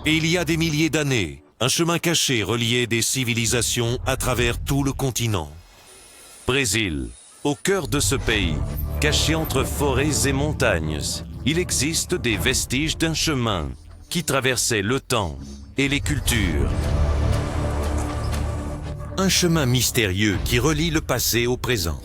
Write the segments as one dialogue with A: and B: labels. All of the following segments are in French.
A: Et il y a des milliers d'années, un chemin caché reliait des civilisations à travers tout le continent. Brésil, au cœur de ce pays, caché entre forêts et montagnes, il existe des vestiges d'un chemin qui traversait le temps et les cultures. Un chemin mystérieux qui relie le passé au présent.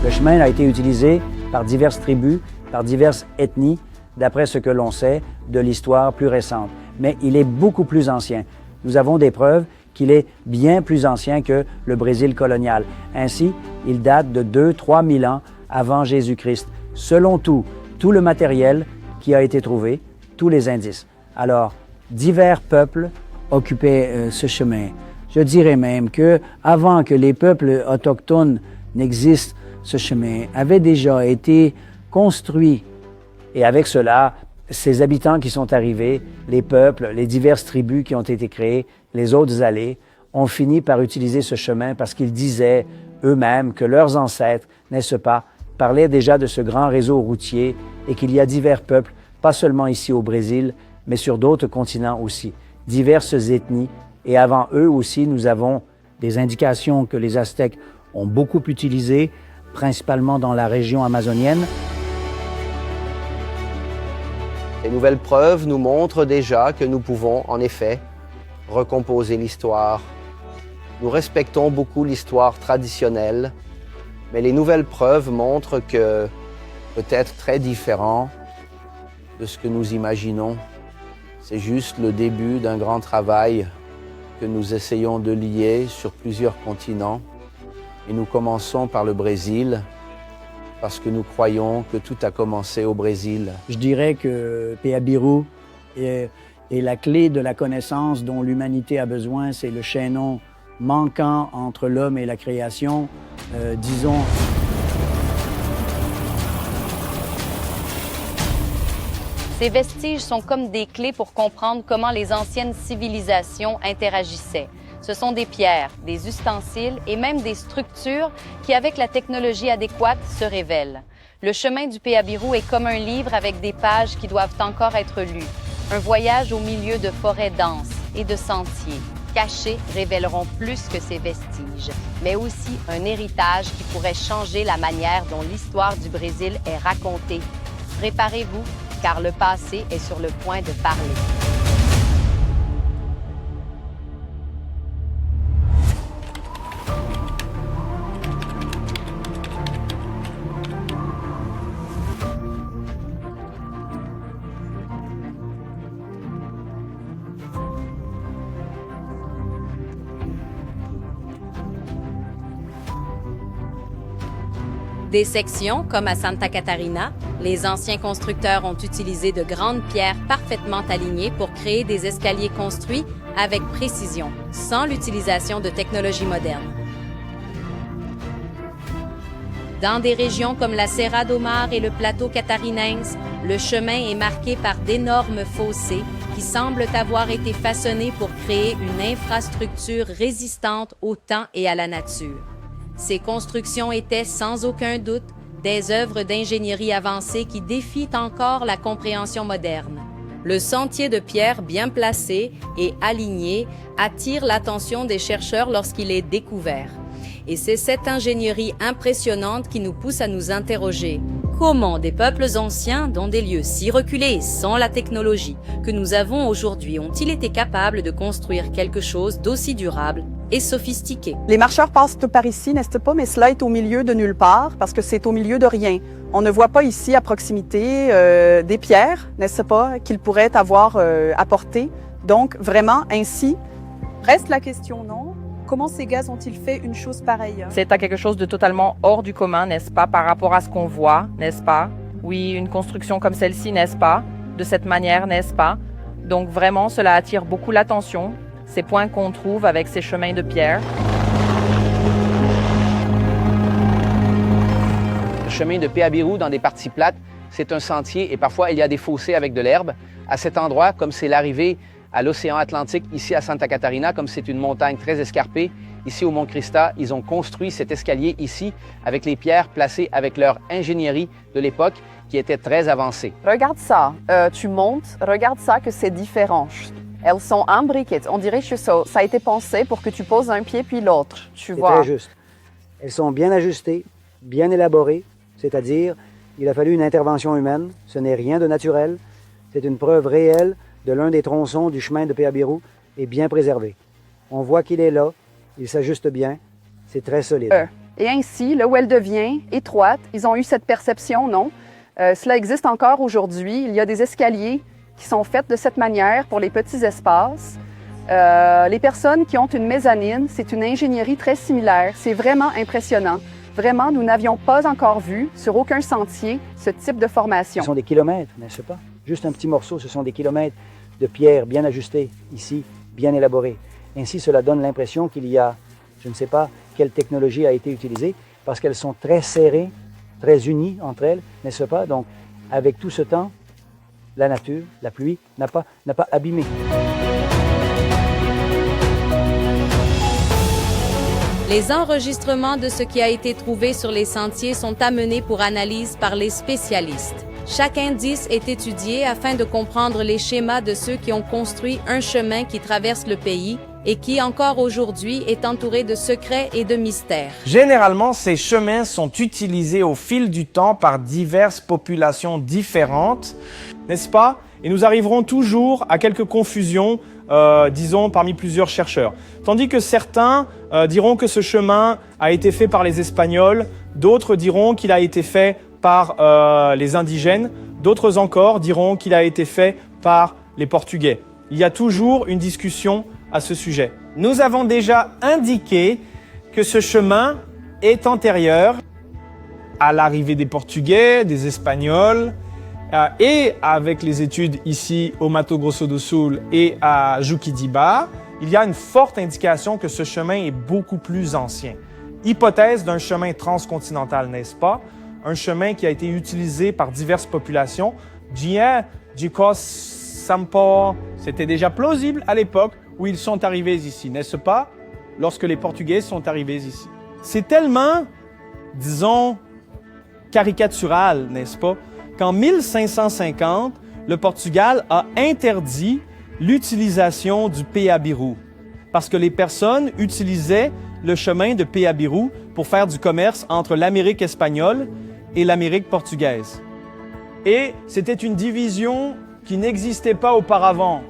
B: Le chemin a été utilisé par diverses tribus, par diverses ethnies, d'après ce que l'on sait de l'histoire plus récente. Mais il est beaucoup plus ancien. Nous avons des preuves qu'il est bien plus ancien que le Brésil colonial. Ainsi, il date de 2-3 000 ans avant Jésus-Christ, selon tout le matériel qui a été trouvé, tous les indices. Alors, divers peuples occupaient ce chemin. Je dirais même que, avant que les peuples autochtones n'existent, ce chemin avait déjà été construit. Et avec cela, ces habitants qui sont arrivés, les peuples, les diverses tribus qui ont été créées, les autres allées, ont fini par utiliser ce chemin parce qu'ils disaient eux-mêmes que leurs ancêtres, n'est-ce pas, parlaient déjà de ce grand réseau routier et qu'il y a divers peuples, pas seulement ici au Brésil, mais sur d'autres continents aussi, diverses ethnies. Et avant eux aussi, nous avons des indications que les Aztèques ont beaucoup utilisées, principalement dans la région amazonienne.
C: Les nouvelles preuves nous montrent déjà que nous pouvons, en effet, recomposer l'histoire. Nous respectons beaucoup l'histoire traditionnelle, mais les nouvelles preuves montrent que, peut-être très différent de ce que nous imaginons, c'est juste le début d'un grand travail que nous essayons de lier sur plusieurs continents. Et nous commençons par le Brésil, parce que nous croyons que tout a commencé au Brésil.
B: Je dirais que Peabiru est la clé de la connaissance dont l'humanité a besoin. C'est le chaînon manquant entre l'homme et la création, disons.
D: Ces vestiges sont comme des clés pour comprendre comment les anciennes civilisations interagissaient. Ce sont des pierres, des ustensiles et même des structures qui, avec la technologie adéquate, se révèlent. Le chemin du Peabiru est comme un livre avec des pages qui doivent encore être lues. Un voyage au milieu de forêts denses et de sentiers cachés révéleront plus que ces vestiges, mais aussi un héritage qui pourrait changer la manière dont l'histoire du Brésil est racontée. Préparez-vous, car le passé est sur le point de parler. Des sections, comme à Santa Catarina, les anciens constructeurs ont utilisé de grandes pierres parfaitement alignées pour créer des escaliers construits avec précision, sans l'utilisation de technologies modernes. Dans des régions comme la Serra do Mar et le plateau catarinense, le chemin est marqué par d'énormes fossés qui semblent avoir été façonnés pour créer une infrastructure résistante au temps et à la nature. Ces constructions étaient sans aucun doute des œuvres d'ingénierie avancée qui défient encore la compréhension moderne. Le sentier de pierre bien placé et aligné attire l'attention des chercheurs lorsqu'il est découvert. Et c'est cette ingénierie impressionnante qui nous pousse à nous interroger. Comment des peuples anciens, dans des lieux si reculés sans la technologie que nous avons aujourd'hui, ont-ils été capables de construire quelque chose d'aussi durable et sophistiqué?
E: Les marcheurs passent par ici, n'est-ce pas? Mais cela est au milieu de nulle part, parce que c'est au milieu de rien. On ne voit pas ici, à proximité, des pierres, n'est-ce pas, qu'ils pourraient avoir apportées. Donc, vraiment, ainsi, reste la question, non? Comment ces gars ont-ils fait une chose pareille?
F: C'est quelque chose de totalement hors du commun, n'est-ce pas, par rapport à ce qu'on voit, n'est-ce pas? Oui, une construction comme celle-ci, n'est-ce pas? De cette manière, n'est-ce pas? Donc vraiment, cela attire beaucoup l'attention, ces points qu'on trouve avec ces chemins de pierre.
C: Le chemin de Peabiru dans des parties plates, c'est un sentier et parfois il y a des fossés avec de l'herbe. À cet endroit, comme c'est l'arrivée à l'océan Atlantique, ici à Santa Catarina, comme c'est une montagne très escarpée, Ici au Mont Christa, ils ont construit cet escalier ici avec les pierres placées avec leur ingénierie de l'époque qui était très avancée.
E: Regarde ça, tu montes, regarde ça que c'est différent. Elles sont imbriquées. On dirait que ça a été pensé pour que tu poses un pied puis l'autre. Tu
B: C'est
E: vois.
B: très juste. Elles sont bien ajustées, bien élaborées, c'est-à-dire il a fallu une intervention humaine. Ce n'est rien de naturel. C'est une preuve réelle de l'un des tronçons du chemin de Péabiru est bien préservé. On voit qu'il est là, il s'ajuste bien, c'est très solide.
E: Et ainsi, là où elle devient étroite, ils ont eu cette perception, non? Cela existe encore aujourd'hui. Il y a des escaliers qui sont faits de cette manière pour les petits espaces. Les personnes qui ont une mezzanine, c'est une ingénierie très similaire. C'est vraiment impressionnant. Vraiment, nous n'avions pas encore vu sur aucun sentier ce type de formation.
B: Ce sont des kilomètres, n'est-ce pas? Juste un petit morceau, ce sont des kilomètres de pierre bien ajustées, ici, bien élaborées. Ainsi, cela donne l'impression qu'il y a, je ne sais pas quelle technologie a été utilisée, parce qu'elles sont très serrées, très unies entre elles, n'est-ce pas? Donc, avec tout ce temps, la nature, la pluie, n'a pas abîmé.
D: Les enregistrements de ce qui a été trouvé sur les sentiers sont amenés pour analyse par les spécialistes. Chaque indice est étudié afin de comprendre les schémas de ceux qui ont construit un chemin qui traverse le pays et qui, encore aujourd'hui, est entouré de secrets et de mystères.
G: Généralement, ces chemins sont utilisés au fil du temps par diverses populations différentes, n'est-ce pas? Et nous arriverons toujours à quelques confusions, disons, parmi plusieurs chercheurs. Tandis que certains diront que ce chemin a été fait par les Espagnols, d'autres diront qu'il a été fait par les indigènes, d'autres encore diront qu'il a été fait par les Portugais. Il y a toujours une discussion à ce sujet. Nous avons déjà indiqué que ce chemin est antérieur à l'arrivée des Portugais, des Espagnols, et avec les études ici au Mato Grosso do Sul et à Juquitiba, il y a une forte indication que ce chemin est beaucoup plus ancien. Hypothèse d'un chemin transcontinental, n'est-ce pas? Un chemin qui a été utilisé par diverses populations. C'était déjà plausible à l'époque où ils sont arrivés ici, n'est-ce pas? Lorsque les Portugais sont arrivés ici. C'est tellement, disons, caricatural, n'est-ce pas? Qu'en 1550, le Portugal a interdit l'utilisation du Péabiru parce que les personnes utilisaient le chemin de Péabiru pour faire du commerce entre l'Amérique espagnole et l'Amérique portugaise. Et c'était une division qui n'existait pas auparavant.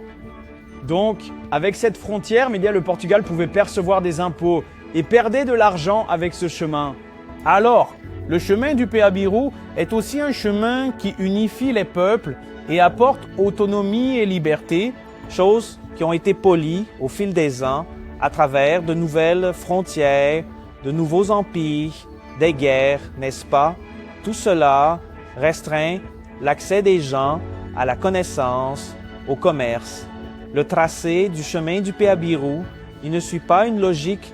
G: Donc, avec cette frontière, mais bien, le Portugal pouvait percevoir des impôts et perdait de l'argent avec ce chemin. Alors, le chemin du Péabiru est aussi un chemin qui unifie les peuples et apporte autonomie et liberté, choses qui ont été polies au fil des ans à travers de nouvelles frontières, de nouveaux empires, des guerres, n'est-ce pas? Tout cela restreint l'accès des gens à la connaissance, au commerce. Le tracé du chemin du Péabiru, il ne suit pas une logique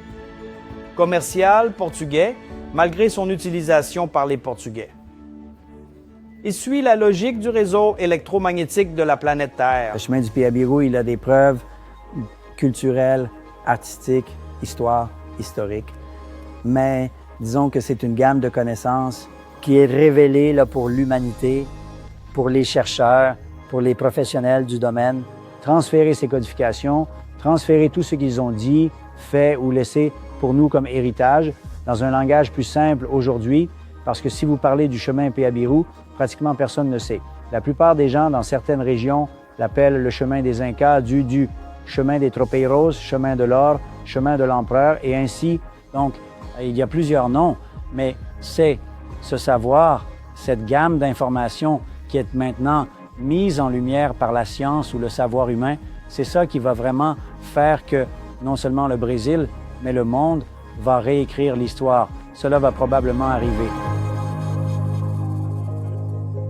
G: commerciale portugaise, malgré son utilisation par les Portugais. Il suit la logique du réseau électromagnétique de la planète Terre.
B: Le chemin du Péabiru, il a des preuves culturelles, artistiques, historiques. Mais disons que c'est une gamme de connaissances qui est révélée là, pour l'humanité, pour les chercheurs, pour les professionnels du domaine. Transférer ces codifications, transférer tout ce qu'ils ont dit, fait ou laissé pour nous comme héritage dans un langage plus simple aujourd'hui, parce que si vous parlez du chemin Péabiru, pratiquement personne ne sait. La plupart des gens dans certaines régions l'appellent le chemin des Incas, du chemin des Tropeiros, chemin de l'or, chemin de l'empereur, et ainsi. Donc, il y a plusieurs noms, mais c'est ce savoir, cette gamme d'informations qui est maintenant mise en lumière par la science ou le savoir humain, c'est ça qui va vraiment faire que non seulement le Brésil, mais le monde va réécrire l'histoire. Cela va probablement arriver.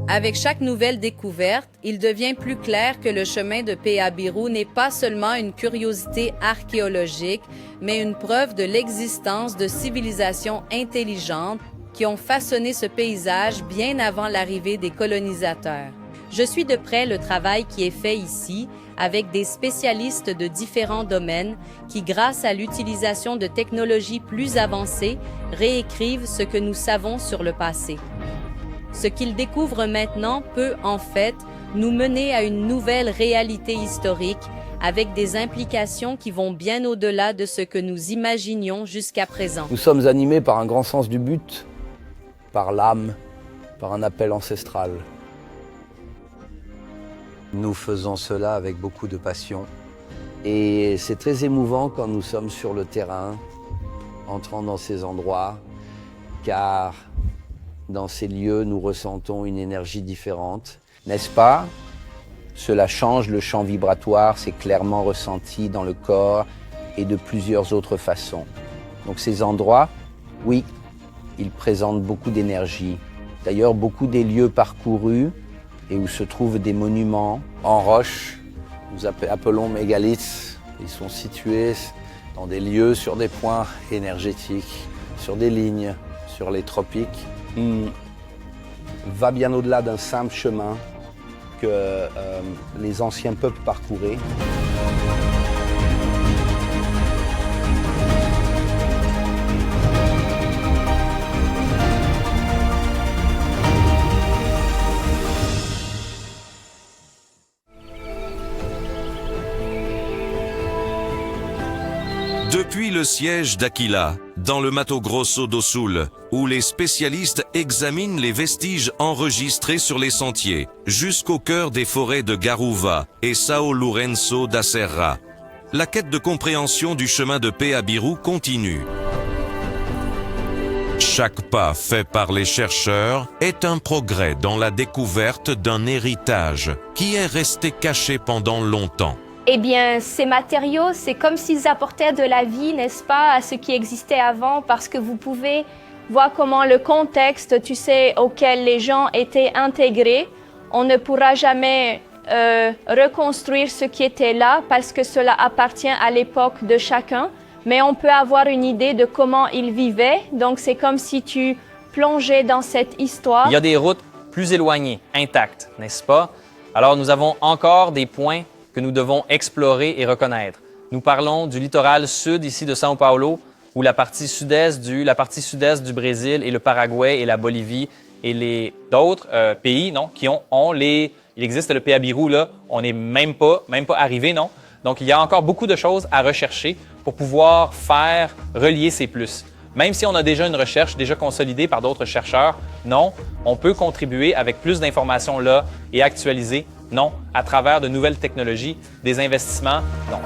D: Avec chaque nouvelle découverte, il devient plus clair que le chemin de Péabiru n'est pas seulement une curiosité archéologique, mais une preuve de l'existence de civilisations intelligentes qui ont façonné ce paysage bien avant l'arrivée des colonisateurs. Je suis de près le travail qui est fait ici avec des spécialistes de différents domaines qui, grâce à l'utilisation de technologies plus avancées, réécrivent ce que nous savons sur le passé. Ce qu'ils découvrent maintenant peut, en fait, nous mener à une nouvelle réalité historique avec des implications qui vont bien au-delà de ce que nous imaginions jusqu'à présent.
C: Nous sommes animés par un grand sens du but, par l'âme, par un appel ancestral. Nous faisons cela avec beaucoup de passion. Et c'est très émouvant quand nous sommes sur le terrain, entrant dans ces endroits, car dans ces lieux, nous ressentons une énergie différente. N'est-ce pas? Cela change le champ vibratoire, c'est clairement ressenti dans le corps et de plusieurs autres façons. Donc ces endroits, oui, ils présentent beaucoup d'énergie. D'ailleurs, beaucoup des lieux parcourus et où se trouvent des monuments en roche, nous appelons mégalithes. Ils sont situés dans des lieux sur des points énergétiques, sur des lignes, sur les tropiques. Va bien au-delà d'un simple chemin que les anciens peuples parcouraient.
A: Depuis le siège d'Aquila, dans le Mato Grosso do Sul, où les spécialistes examinent les vestiges enregistrés sur les sentiers, jusqu'au cœur des forêts de Garuva et São Lourenço da Serra, la quête de compréhension du chemin de Peabiru continue. Chaque pas fait par les chercheurs est un progrès dans la découverte d'un héritage qui est resté caché pendant longtemps.
H: Eh bien, ces matériaux, c'est comme s'ils apportaient de la vie, n'est-ce pas, à ce qui existait avant, parce que vous pouvez voir comment le contexte, tu sais, auquel les gens étaient intégrés, on ne pourra jamais reconstruire ce qui était là, parce que cela appartient à l'époque de chacun, mais on peut avoir une idée de comment ils vivaient, donc c'est comme si tu plongeais dans cette histoire.
I: Il y a des routes plus éloignées, intactes, n'est-ce pas? Alors, nous avons encore des points que nous devons explorer et reconnaître. Nous parlons du littoral sud ici de São Paulo, ou la partie sud-est du Brésil et le Paraguay et la Bolivie et les d'autres pays, non, qui ont les... Il existe le Peabiru, là, on n'est même pas arrivé, non? Donc, il y a encore beaucoup de choses à rechercher pour pouvoir faire relier ces plus. Même si on a déjà une recherche déjà consolidée par d'autres chercheurs, non, on peut contribuer avec plus d'informations là et actualiser, non, à travers de nouvelles technologies, des investissements, non.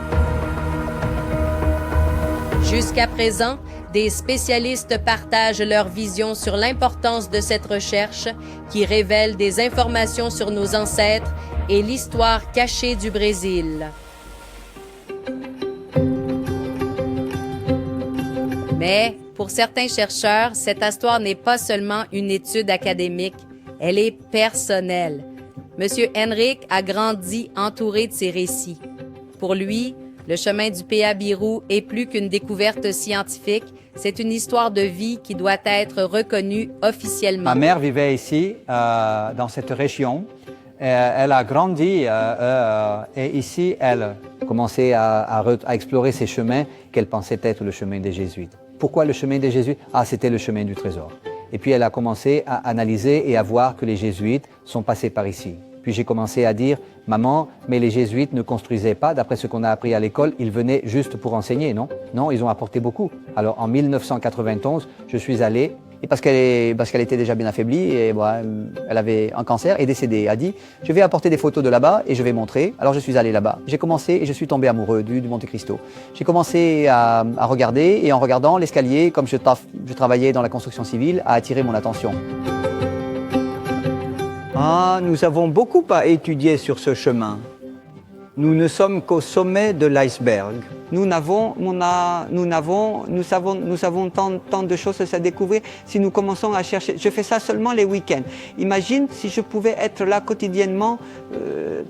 D: Jusqu'à présent, des spécialistes partagent leur vision sur l'importance de cette recherche qui révèle des informations sur nos ancêtres et l'histoire cachée du Brésil. Mais pour certains chercheurs, cette histoire n'est pas seulement une étude académique, elle est personnelle. Monsieur Henrique a grandi entouré de ces récits. Pour lui, le chemin du Peabiru est plus qu'une découverte scientifique, c'est une histoire de vie qui doit être reconnue officiellement.
J: Ma mère vivait ici, dans cette région. Elle a grandi et ici, elle commençait à explorer ces chemins qu'elle pensait être le chemin des Jésuites. Pourquoi le chemin des Jésuites? Ah, c'était le chemin du trésor. Et puis elle a commencé à analyser et à voir que les Jésuites sont passés par ici. Puis j'ai commencé à dire, maman, mais les Jésuites ne construisaient pas, d'après ce qu'on a appris à l'école, ils venaient juste pour enseigner, non? Non, ils ont apporté beaucoup. Alors en 1991, je suis allé, et parce qu'elle était déjà bien affaiblie, et bon, elle avait un cancer et décédée, elle a dit, je vais apporter des photos de là-bas et je vais montrer. Alors je suis allé là-bas. J'ai commencé et je suis tombé amoureux du Monte Cristo. J'ai commencé à regarder, et en regardant, l'escalier, comme je travaillais dans la construction civile, a attiré mon attention.
K: Ah, nous avons beaucoup à étudier sur ce chemin. Nous ne sommes qu'au sommet de l'iceberg. Nous savons tant de choses à découvrir si nous commençons à chercher. Je fais ça seulement les week-ends. Imagine si je pouvais être là quotidiennement,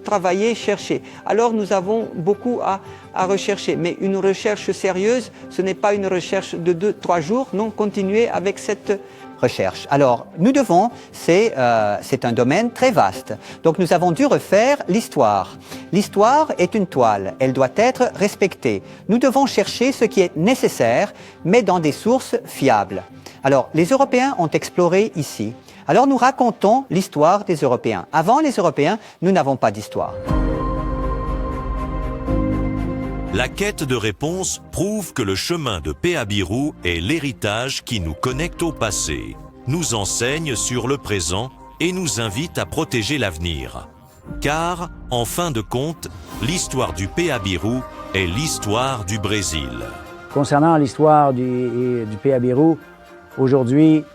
K: travailler, chercher. Alors nous avons beaucoup à rechercher. Mais une recherche sérieuse, ce n'est pas une recherche de 2-3 jours. Non, continuer avec cette
J: recherche. Alors, nous devons, c'est un domaine très vaste. Donc, nous avons dû refaire l'histoire. L'histoire est une toile, elle doit être respectée. Nous devons chercher ce qui est nécessaire, mais dans des sources fiables. Alors, les Européens ont exploré ici. Alors, nous racontons l'histoire des Européens. Avant les Européens, nous n'avons pas d'histoire.
A: La quête de réponses prouve que le chemin de Peabiru est l'héritage qui nous connecte au passé, nous enseigne sur le présent et nous invite à protéger l'avenir. Car, en fin de compte, l'histoire du Peabiru est l'histoire du Brésil.
B: Concernant l'histoire du Peabiru, aujourd'hui,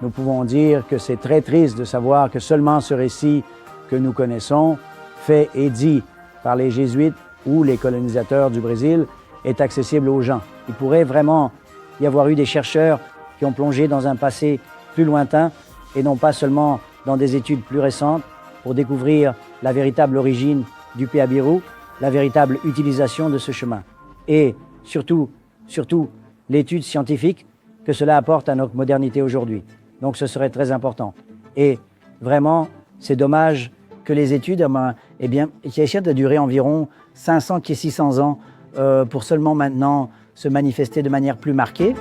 B: nous pouvons dire que c'est très triste de savoir que seulement ce récit que nous connaissons, fait et dit par les Jésuites ou les colonisateurs du Brésil, est accessible aux gens. Il pourrait vraiment y avoir eu des chercheurs qui ont plongé dans un passé plus lointain et non pas seulement dans des études plus récentes pour découvrir la véritable origine du Peabiru, la véritable utilisation de ce chemin. Et surtout, l'étude scientifique que cela apporte à notre modernité aujourd'hui. Donc ce serait très important. Et vraiment, c'est dommage que les études, qui essaient de durer environ 500 et 600 ans pour seulement maintenant se manifester de manière plus marquée.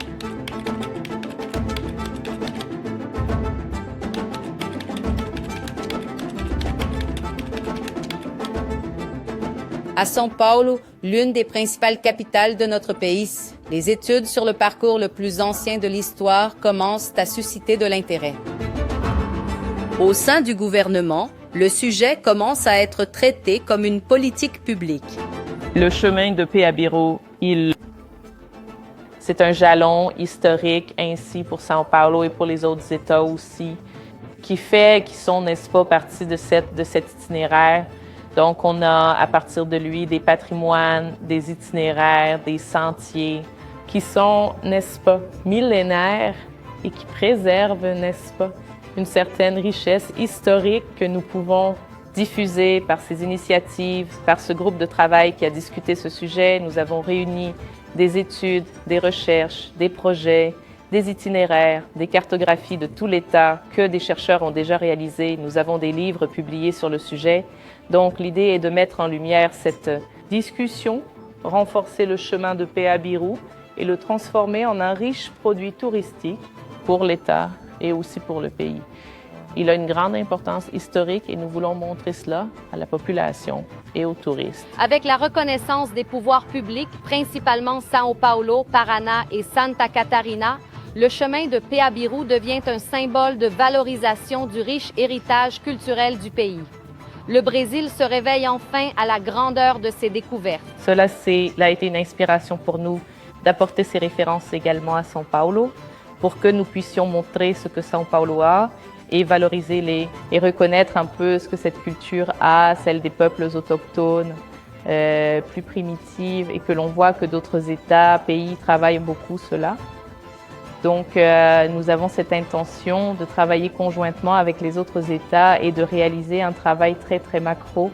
D: À São Paulo, l'une des principales capitales de notre pays, les études sur le parcours le plus ancien de l'histoire commencent à susciter de l'intérêt. Au sein du gouvernement, le sujet commence à être traité comme une politique publique.
F: Le chemin de Peabiru, c'est un jalon historique ainsi pour São Paulo et pour les autres États aussi, qui sont, n'est-ce pas, partie de cet itinéraire. Donc, on a à partir de lui des patrimoines, des itinéraires, des sentiers qui sont, n'est-ce pas, millénaires et qui préservent, n'est-ce pas, une certaine richesse historique que nous pouvons diffuser par ces initiatives, par ce groupe de travail qui a discuté ce sujet. Nous avons réuni des études, des recherches, des projets, des itinéraires, des cartographies de tout l'État que des chercheurs ont déjà réalisées. Nous avons des livres publiés sur le sujet. Donc, l'idée est de mettre en lumière cette discussion, renforcer le chemin de Peabiru et le transformer en un riche produit touristique pour l'État et aussi pour le pays. Il a une grande importance historique et nous voulons montrer cela à la population et aux touristes.
D: Avec la reconnaissance des pouvoirs publics, principalement São Paulo, Paraná et Santa Catarina, le chemin de Peabiru devient un symbole de valorisation du riche héritage culturel du pays. Le Brésil se réveille enfin à la grandeur de ses découvertes.
F: Cela a été une inspiration pour nous d'apporter ces références également à São Paulo pour que nous puissions montrer ce que São Paulo a et valoriser et reconnaître un peu ce que cette culture a, celle des peuples autochtones, plus primitives, et que l'on voit que d'autres États, pays travaillent beaucoup cela. Donc, nous avons cette intention de travailler conjointement avec les autres États et de réaliser un travail très, très macro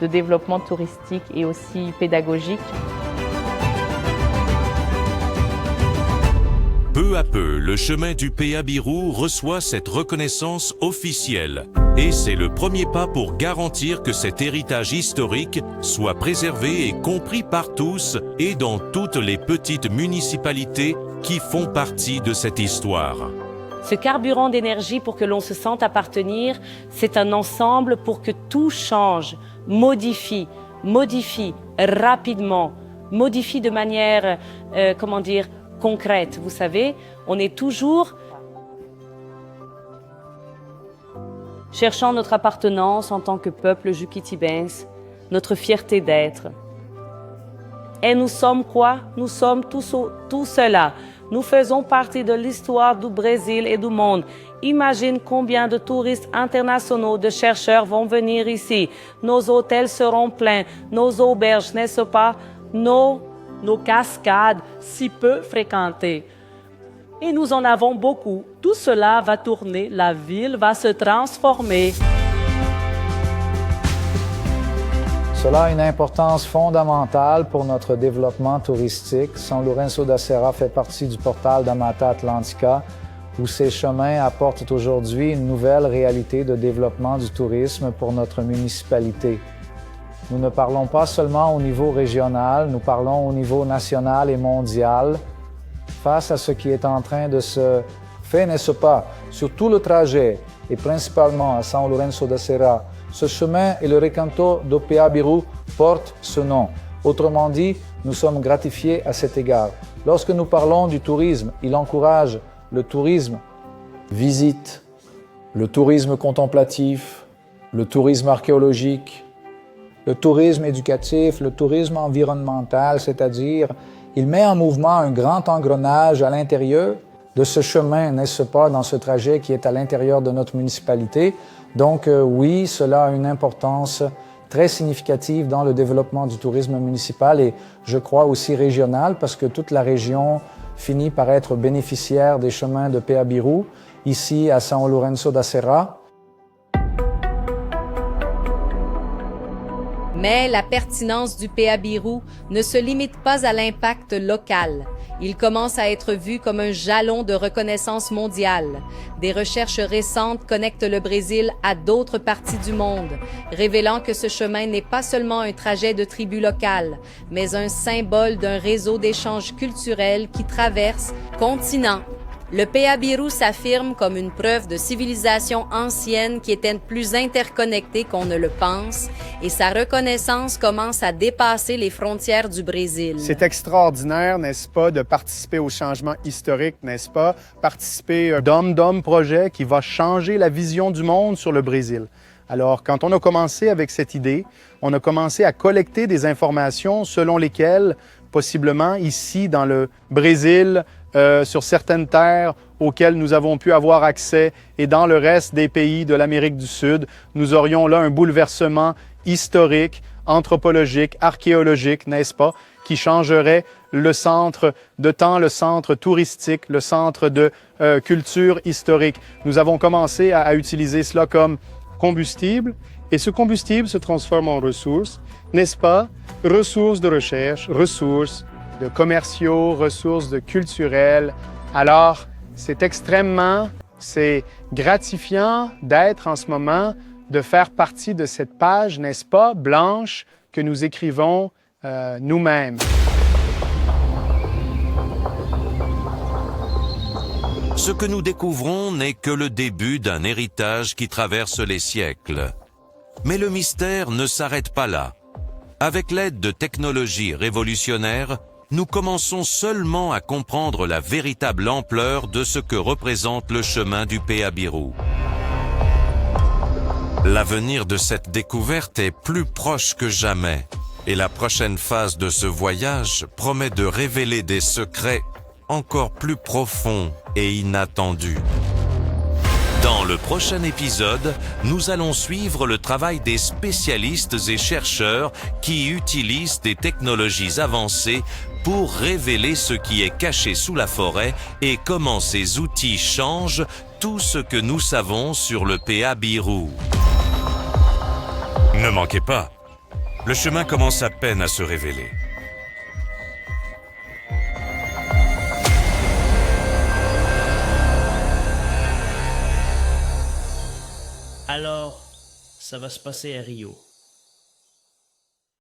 F: de développement touristique et aussi pédagogique.
A: Peu à peu, le chemin du Peabiru reçoit cette reconnaissance officielle. Et c'est le premier pas pour garantir que cet héritage historique soit préservé et compris par tous et dans toutes les petites municipalités qui font partie de cette histoire.
L: Ce carburant d'énergie pour que l'on se sente appartenir, c'est un ensemble pour que tout change, modifie rapidement, modifie de manière, concrète. Vous savez, on est toujours cherchant notre appartenance en tant que peuple juquitibens, notre fierté d'être. Et nous sommes quoi? Nous sommes tout cela. Nous faisons partie de l'histoire du Brésil et du monde. Imagine combien de touristes internationaux, de chercheurs vont venir ici. Nos hôtels seront pleins, nos auberges, n'est-ce pas? Nos cascades si peu fréquentées. Et nous en avons beaucoup. Tout cela va tourner, la ville va se transformer.
M: Cela a une importance fondamentale pour notre développement touristique. São Lourenço da Serra fait partie du portal da Mata Atlântica, où ces chemins apportent aujourd'hui une nouvelle réalité de développement du tourisme pour notre municipalité. Nous ne parlons pas seulement au niveau régional, nous parlons au niveau national et mondial. Face à ce qui est en train de se faire, n'est-ce pas, sur tout le trajet, et principalement à São Lourenço da Serra, ce chemin et le recanto do Peabiru portent ce nom. Autrement dit, nous sommes gratifiés à cet égard. Lorsque nous parlons du tourisme, il encourage le tourisme
N: visite, le tourisme contemplatif, le tourisme archéologique,
M: le tourisme éducatif, le tourisme environnemental, c'est-à-dire il met en mouvement un grand engrenage à l'intérieur de ce chemin, n'est-ce pas, dans ce trajet qui est à l'intérieur de notre municipalité. Donc oui, cela a une importance très significative dans le développement du tourisme municipal et je crois aussi régional parce que toute la région finit par être bénéficiaire des chemins de Peabiru, ici à São Lourenço da Serra.
D: Mais la pertinence du Peabiru ne se limite pas à l'impact local. Il commence à être vu comme un jalon de reconnaissance mondiale. Des recherches récentes connectent le Brésil à d'autres parties du monde, révélant que ce chemin n'est pas seulement un trajet de tribu locale, mais un symbole d'un réseau d'échanges culturels qui traverse continent. Le Peabiru s'affirme comme une preuve de civilisation ancienne qui était plus interconnectée qu'on ne le pense, et sa reconnaissance commence à dépasser les frontières du Brésil.
O: C'est extraordinaire, n'est-ce pas, de participer au changement historique, n'est-ce pas, participer d'Homme Projet qui va changer la vision du monde sur le Brésil. Alors, quand on a commencé avec cette idée, on a commencé à collecter des informations selon lesquelles, possiblement ici dans le Brésil, sur certaines terres auxquelles nous avons pu avoir accès et dans le reste des pays de l'Amérique du Sud, nous aurions là un bouleversement historique, anthropologique, archéologique, n'est-ce pas, qui changerait le centre de temps, le centre touristique, le centre de culture historique. Nous avons commencé à utiliser cela comme combustible et ce combustible se transforme en ressources, n'est-ce pas, ressources de recherche, ressources de commerciaux, ressources de culturels. Alors, c'est gratifiant d'être en ce moment, de faire partie de cette page, n'est-ce pas, blanche, que nous écrivons nous-mêmes.
A: Ce que nous découvrons n'est que le début d'un héritage qui traverse les siècles. Mais le mystère ne s'arrête pas là. Avec l'aide de technologies révolutionnaires, nous commençons seulement à comprendre la véritable ampleur de ce que représente le chemin du Peabiru. L'avenir de cette découverte est plus proche que jamais, et la prochaine phase de ce voyage promet de révéler des secrets encore plus profonds et inattendus. Dans le prochain épisode, nous allons suivre le travail des spécialistes et chercheurs qui utilisent des technologies avancées pour révéler ce qui est caché sous la forêt et comment ces outils changent tout ce que nous savons sur le Peabiru. Ne manquez pas, le chemin commence à peine à se révéler.
P: Alors, ça va se passer à Rio.